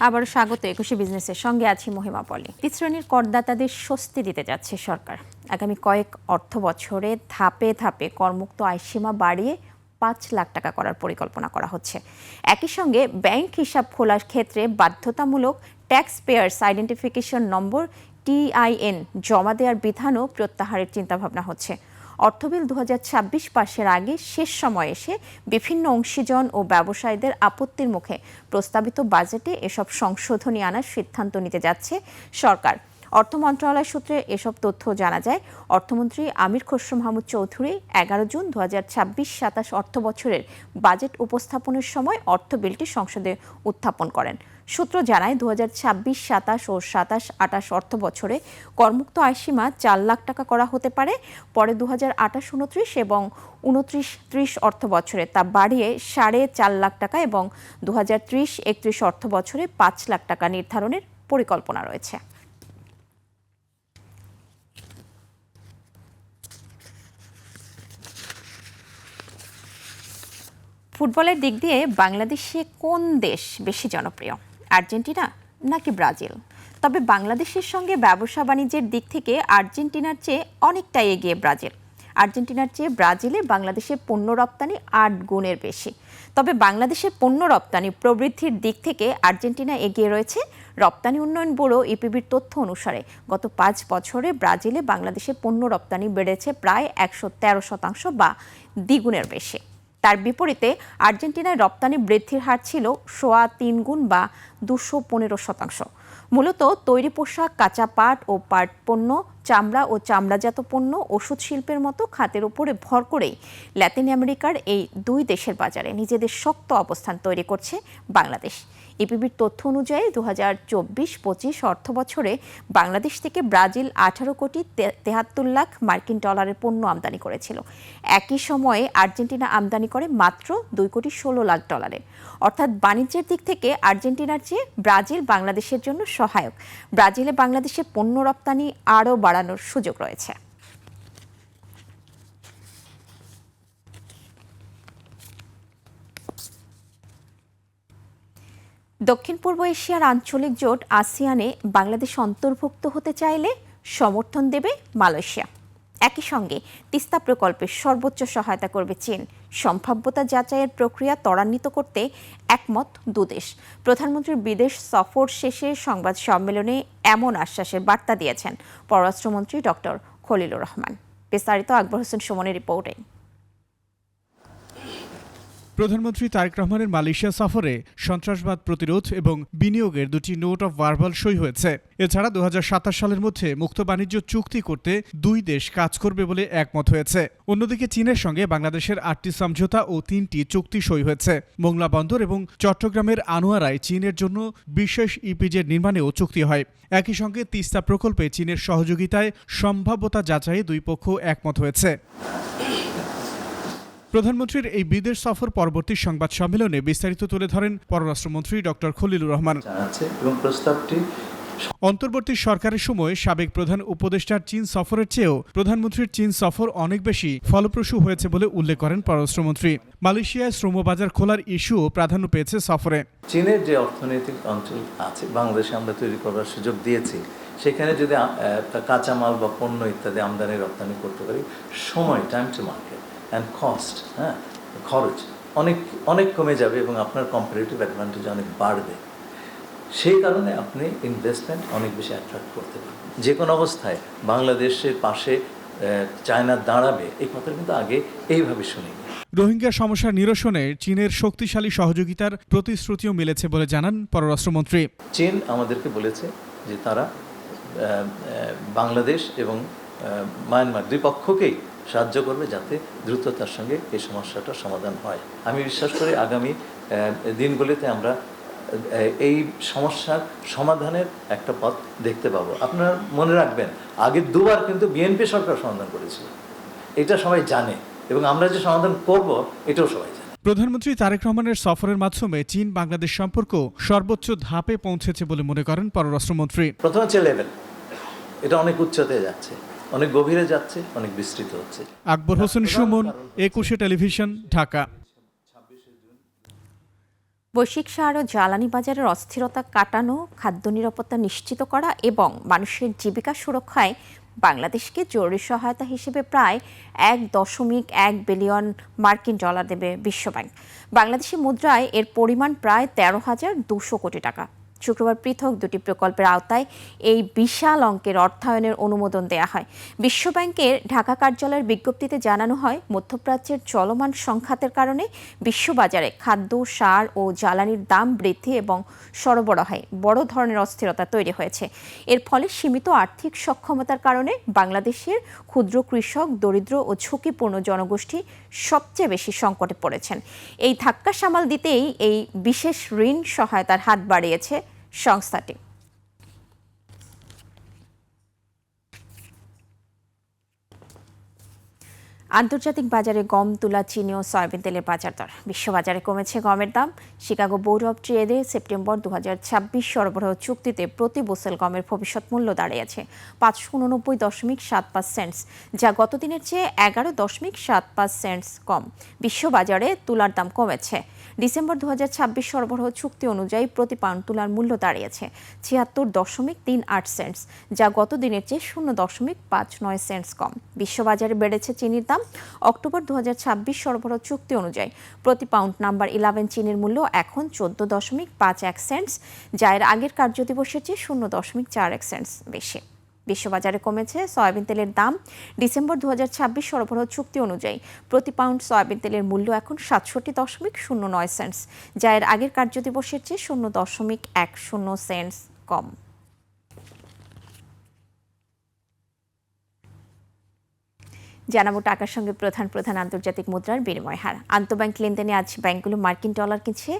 আবার স্বাগত ২১ বিজনেসের সঙ্গে আছি মহিমা পলি। শ্রেণীর করদাতাদের স্বস্তি দিতে যাচ্ছে সরকার। আগামী কয়েক অর্থ বছরে ধাপে ধাপে করমুক্ত আয়সীমা বাড়িয়ে ৫ লাখ টাকা করার পরিকল্পনা করা হচ্ছে। একই সঙ্গে ব্যাংক হিসাব খোলার ক্ষেত্রে বাধ্যতামূলক ট্যাক্স পেয়ার্স আইডেন্টিফিকেশন নম্বর TIN জমা দেওয়ার বিধানও প্রত্যাহারের চিন্তাভাবনা হচ্ছে। অর্থবিল ২০২৬ পাশের আগে শেষ সময়ে এসে বিভিন্ন অংশীজন ও ব্যবসায়ীদের আপত্তির মুখে প্রস্তাবিত বাজেটে এসব সংশোধনী আনার সিদ্ধান্ত নিতে যাচ্ছে সরকার। অর্থ মন্ত্রণালয় সূত্রে এসব তথ্য জানা যায়। অর্থমন্ত্রী আমির খসরু মাহমুদ চৌধুরী ১১ জুন ২০২৬-২৭ অর্থ বছরের বাজেট উপস্থাপনের সময় অর্থ বিলটি সংসদে উত্থাপন করেন। সূত্র জানায় ২০২৬-২৭ ও ২৭-২৮ অর্থ বছরে করমুক্ত আয়সীমা ৪ লাখ টাকা করা হতে পারে। পরে ২০২৮-২৯ এবং ২৯-৩০ অর্থ বছরে তা বাড়িয়ে ৪.৫ লাখ টাকা এবং ২০৩০-৩১ অর্থ বছরে ৫ লাখ টাকা নির্ধারণের পরিকল্পনা রয়েছে। ফুটবলের দিক দিয়ে বাংলাদেশে কোন দেশ বেশি জনপ্রিয়, আর্জেন্টিনা নাকি ব্রাজিল? তবে বাংলাদেশের সঙ্গে ব্যবসা বাণিজ্যের দিক থেকে আর্জেন্টিনার চেয়ে অনেকটাই এগিয়ে ব্রাজিল। আর্জেন্টিনার চেয়ে ব্রাজিলে বাংলাদেশের পণ্য রপ্তানি ৮ গুণের বেশি। তবে বাংলাদেশের পণ্য রপ্তানি প্রবৃদ্ধির দিক থেকে আর্জেন্টিনা এগিয়ে রয়েছে। রপ্তানি উন্নয়ন ব্যুরো ইপিবির তথ্য অনুসারে গত ৫ বছরে ব্রাজিলে বাংলাদেশের পণ্য রপ্তানি বেড়েছে প্রায় ১১৩% বা দ্বিগুণের বেশি। তার বিপরীতে আর্জেন্টিনায় রপ্তানি বৃদ্ধির হার ছিল ৩.৫ গুণ বা ২১৫%। মূলত তৈরি পোশাক, কাঁচা পাট ও পাট পণ্য, চামড়া ও চামড়াজাত পণ্য, ওষুধ শিল্পের মতো খাতের উপরে ভর করেই ল্যাতিন আমেরিকার এই দুই দেশের বাজারে নিজেদের শক্ত অবস্থান তৈরি করছে বাংলাদেশ। ইপিবির তথ্য অনুযায়ী ২০২৪-২৫ অর্থ বছরে বাংলাদেশ থেকে ব্রাজিল ১৮ কোটি ৭৩ লাখ মার্কিন ডলারের পণ্য আমদানি করেছিল। একই সময়ে আর্জেন্টিনা আমদানি করে মাত্র ২ কোটি ১৬ লাখ ডলারের। অর্থাৎ বাণিজ্যের দিক থেকে আর্জেন্টিনার চেয়ে ব্রাজিল বাংলাদেশের জন্য সহায়ক। ব্রাজিলে বাংলাদেশে পণ্য রপ্তানি আরও বাড়ানোর সুযোগ রয়েছে। দক্ষিণ পূর্ব এশিয়ার আঞ্চলিক জোট আসিয়ানে বাংলাদেশ অন্তর্ভুক্ত হতে চাইলে সমর্থন দেবে মালয়েশিয়া। একই সঙ্গে তিস্তা প্রকল্পে সর্বোচ্চ সহায়তা করবে চীন। সম্ভাব্যতা যাচাইয়ের প্রক্রিয়া ত্বরান্বিত করতে একমত দুদেশ। প্রধানমন্ত্রীর বিদেশ সফর শেষে সংবাদ সম্মেলনে এমন আশ্বাসের বার্তা দিয়েছেন পররাষ্ট্রমন্ত্রী ডক্টর খলিলুর রহমান। বিস্তারিত আকবর হোসেন সুমনের রিপোর্টে। প্রধানমন্ত্রী তারেক রহমানের মালয়েশিয়া সফরে সন্ত্রাসবাদ প্রতিরোধ এবং বিনিয়োগের দুটি নোট অফ ভার্বাল সই হয়েছে। এছাড়া ২০২৭ সালের মধ্যে মুক্ত বাণিজ্য চুক্তি করতে দুই দেশ কাজ করবে বলে একমত হয়েছে। অন্যদিকে চীনের সঙ্গে বাংলাদেশের ৮টি সমঝোতা ও ৩টি চুক্তি সই হয়েছে। মোংলা বন্দর এবং চট্টগ্রামের আনোয়ারায় চীনের জন্য বিশেষ ইপিজেড নির্মাণেও চুক্তি হয়। একই সঙ্গে তিস্তা প্রকল্পে চীনের সহযোগিতায় সম্ভাব্যতা যাচাইয়ে দুই পক্ষ একমত হয়েছে। প্রধানমন্ত্রীর এই বিদেশ সফর পরবর্তী সংবাদ সম্মেলনে বিস্তারিত তুলে ধরেন পররাষ্ট্রমন্ত্রী ডক্টর খলিলুর রহমান। অন্তর্বর্তী সরকারের সময় সাবেক প্রধান উপদেষ্টার চীন সফরের চেয়েও প্রধানমন্ত্রীর চীন সফর অনেক বেশি ফলপ্রসূ হয়েছে বলে উল্লেখ করেন পররাষ্ট্রমন্ত্রী। মালয়েশিয়ায় শ্রমবাজার খোলার ইস্যুও প্রাধান্য পেয়েছে সফরে। চীনের যে অর্থনৈতিক অঞ্চল আছে বাংলাদেশে আমরা তৈরি করার সুযোগ দিয়েছি, সেখানে যদি কাঁচামাল বা পণ্য ইত্যাদি আমদানি রপ্তানি করতে পারি, সময় time to market and cost খরচ অনেক কমে যাবে এবং আপনার কম্পারেটিভ অ্যাডভান্টেজ অনেক বাড়বে। সেই কারণে আপনি ইনভেস্টমেন্ট অনেক বেশি অ্যাট্রাক্ট করতে পারবেন। যে কোনো অবস্থায় বাংলাদেশের পাশে চায়না দাঁড়াবে, এই কথা কিন্তু আগে এইভাবে শুনিনি। রোহিঙ্গা সমস্যা নিরসনে চীনের শক্তিশালী সহযোগিতার প্রতিশ্রুতিও মিলেছে বলে জানান পররাষ্ট্রমন্ত্রী। চীন আমাদেরকে বলেছে যে তারা বাংলাদেশ এবং মায়ানমার দুই পক্ষকেই সাহায্য করবে যাতে দ্রুততার সঙ্গে এই সমস্যাটার সমাধান হয়। আমি বিশ্বাস করি আগামী দিনগুলিতে আমরা এই সমস্যার সমাধানের একটা পথ দেখতে পাবো। আপনারা মনে রাখবেন, আগে দুবার কিন্তু বিএনপি সরকার সমাধান করেছিল, এটা সবাই জানে, এবং আমরা যে সমাধান করব এটাও সবাই জানে। প্রধানমন্ত্রী তারেক রহমানের সফরের মাধ্যমে চীন বাংলাদেশ সম্পর্ক সর্বোচ্চ ধাপে পৌঁছেছে বলে মনে করেন পররাষ্ট্রমন্ত্রী। প্রথম হচ্ছে লেভেল, এটা অনেক উচ্চতায় যাচ্ছে, অনেক গভীরে যাচ্ছে, অনেক বিস্তৃত হচ্ছে। আকবর হোসেন সুমন, ২১ টেলিভিশন, ঢাকা। বৈশ্বিক সার ও জ্বালানি বাজারের অস্থিরতা কাটানো, খাদ্য নিরাপত্তা নিশ্চিত করা এবং মানুষের জীবিকা সুরক্ষায় বাংলাদেশকে জরুরি সহায়তা হিসেবে প্রায় 1.1 বিলিয়ন মার্কিন ডলার দেবে বিশ্বব্যাংক। বাংলাদেশি মুদ্রায় এর পরিমাণ প্রায় 13,200 কোটি টাকা। শুক্রবার পৃথক দুটি প্রকল্পের আওতায় এই বিশাল অঙ্কের অর্থায়নের অনুমোদন দেয়া হয়। বিশ্বব্যাংকের ঢাকা কার্যালয়ের বিজ্ঞপ্তিতে জানানো হয়, মধ্যপ্রাচ্যের চলমান সংঘাতের কারণে বিশ্ববাজারে খাদ্য, সার ও জ্বালানির দাম বৃদ্ধি এবং সরবরাহে বড় ধরনের অস্থিরতা তৈরি হয়েছে। এর ফলে সীমিত আর্থিক সক্ষমতার কারণে বাংলাদেশের ক্ষুদ্র কৃষক, দরিদ্র ও ঝুঁকিপূর্ণ জনগোষ্ঠী সবচেয়ে বেশি সংকটে পড়েছেন। এই ধাক্কা সামাল দিতেই এই বিশেষ ঋণ সহায়তার হাত বাড়িয়েছে সংস্থাটি। আন্তর্জাতিক বাজারে গম, তুলা, চিনি ও সয়াবিন তেলের বাজার দর। বিশ্ববাজারে কমেছে গমের দাম। শিকাগো বোর্ড অব ট্রেডে সেপ্টেম্বর 2026 সরবরাহ চুক্তিতে প্রতি বোসেল গমের ভবিষ্যৎ মূল্য দাঁড়িয়েছে 589.75 সেন্টস, যা গত দিনের চেয়ে 11.75 সেন্টস কম। বিশ্ববাজারে তুলার দাম কমেছে। ডিসেম্বর 2026 সরবরাহ চুক্তি অনুযায়ী প্রতি পাউন্ড তুলার মূল্য দাঁড়িয়েছে 76.38 সেন্টস, যা গত দিনের চেয়ে 0.59 সেন্টস কম। বিশ্ববাজারে বেড়েছে চিনির দাম। অক্টোবর 2026 সরবরাহ চুক্তি অনুযায়ী প্রতি পাউন্ড নাম্বার 11 চিনির মূল্য এখন 14.51 সেন্টস, যা এর আগের কার্যদিবসের চেয়ে 0.41 সেন্টস বেশি। বিশ্ববাজারে কমেছে সয়াবিন তেলের দাম। ডিসেম্বর 2026 সরবরাহ চুক্তি অনুযায়ী প্রতি পাউন্ড সয়াবিন তেলের মূল্য এখন 67.09 সেন্টস, যা এর আগের কার্যদিবসের চেয়ে 0.10 সেন্টস কম। জানাবো টাকার সঙ্গে প্রধান আন্তর্জাতিক মুদ্রার বিনিময় হার। আন্তঃব্যাংক লেনদেনে আজ ব্যাংকগুলো মার্কিন ডলার কিনছে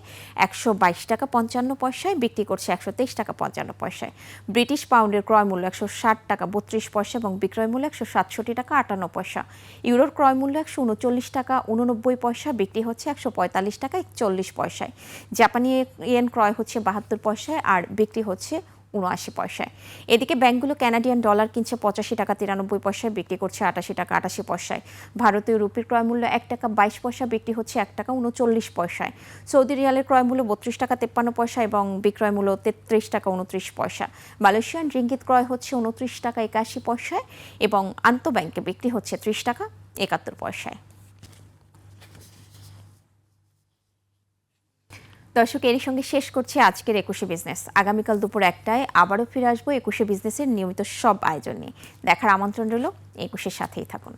122 টাকা 55 পয়সায়, বিক্রি করছে 123 টাকা 55 পয়সায়। ব্রিটিশ পাউন্ডের ক্রয় মূল্য 160 টাকা 32 পয়সা এবং বিক্রয় মূল্য 167 টাকা 58 পয়সা। ইউরোর ক্রয় মূল্য 139 টাকা 89 পয়সা, বিক্রি হচ্ছে 145 টাকা 41 পয়সায়। জাপানি ইয়েন ক্রয় হচ্ছে 72 পয়সায় আর বিক্রি হচ্ছে 79 পয়সায়। এদিকে ব্যাংকগুলো কানাডিয়ান ডলার কিনছে 85 টাকা 93 পয়সায়, বিক্রি করছে 88 টাকা 88 পয়সায়। ভারতীয় রুপির ক্রয় মূল্য 1 টাকা 22 পয়সা, বিক্রি হচ্ছে 1 টাকা 39 পয়সায়। সৌদি রিয়ালের ক্রয় মূল্য 32 টাকা 53 পয়সা এবং বিক্রয় মূল্য 33 টাকা 29 পয়সা। মালয়েশিয়ান রিঙ্গিত ক্রয় হচ্ছে 29 টাকা 81 পয়সায় এবং আন্তঃব্যাংকে বিক্রি হচ্ছে 30 টাকা 71 পয়সায়। দর্শক, এরই সঙ্গে শেষ করছি আজকের 21শে বিজনেস। আগামীকাল দুপুর 1টায় আবারও ফিরে আসবো 21শে বিজনেসের নিয়মিত সব আয়োজন নিয়ে। দেখার আমন্ত্রণ রইল। 21শের সাথেই থাকুন।